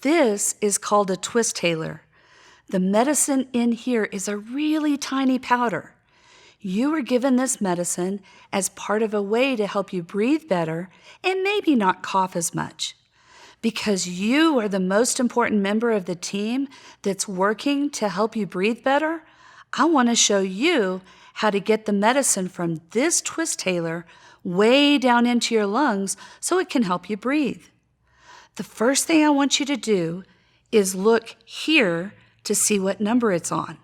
This is called a Twisthaler. The medicine in here is a really tiny powder. You were given this medicine as part of a way to help you breathe better and maybe not cough as much. Because you are the most important member of the team that's working to help you breathe better, I want to show you how to get the medicine from this Twisthaler way down into your lungs so it can help you breathe. The first thing I want you to do is look here to see what number it's on.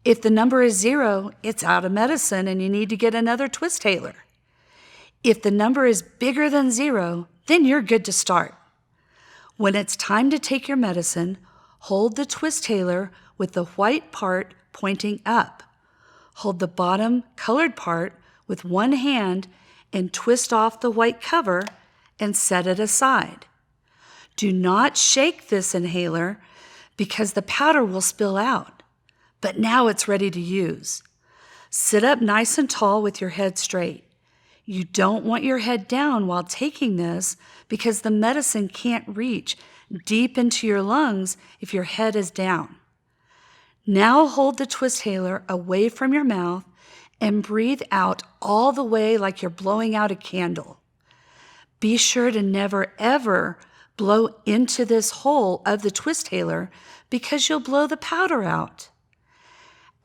If the number is 0, it's out of medicine and you need to get another Twisthaler. If the number is bigger than 0, then you're good to start. When it's time to take your medicine, hold the Twisthaler with the white part pointing up. Hold the bottom colored part with one hand and twist off the white cover and set it aside. Do not shake this inhaler because the powder will spill out. But now it's ready to use. Sit up nice and tall with your head straight. You don't want your head down while taking this because the medicine can't reach deep into your lungs if your head is down. Now hold the Twisthaler away from your mouth and breathe out all the way like you're blowing out a candle. Be sure to never ever blow into this hole of the Twisthaler because you'll blow the powder out.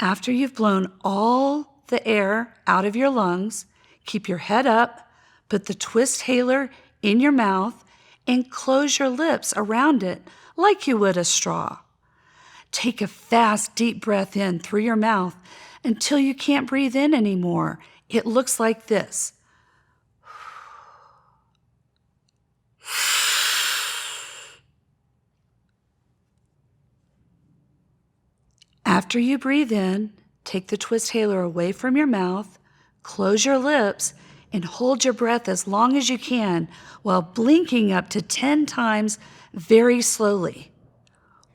After you've blown all the air out of your lungs, keep your head up, put the Twisthaler in your mouth, and close your lips around it like you would a straw. Take a fast, deep breath in through your mouth until you can't breathe in anymore. It looks like this. After you breathe in, take the Twisthaler away from your mouth, close your lips, and hold your breath as long as you can while blinking up to 10 times very slowly,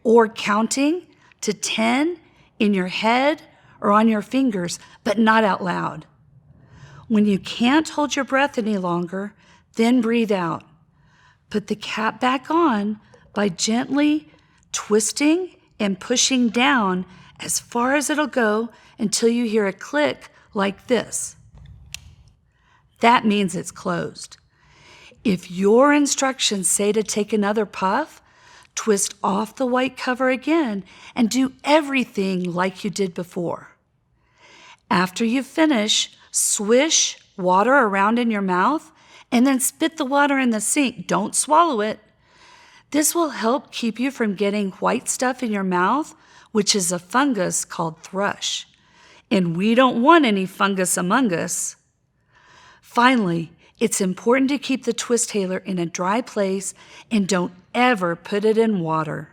or counting to 10 in your head or on your fingers, but not out loud. When you can't hold your breath any longer, then breathe out. Put the cap back on by gently twisting and pushing down as far as it'll go until you hear a click like this. That means it's closed. If your instructions say to take another puff, twist off the white cover again and do everything like you did before. After you finish, swish water around in your mouth and then spit the water in the sink. Don't swallow it. This will help keep you from getting white stuff in your mouth, which is a fungus called thrush. And we don't want any fungus among us. Finally, it's important to keep the Twisthaler in a dry place and don't ever put it in water.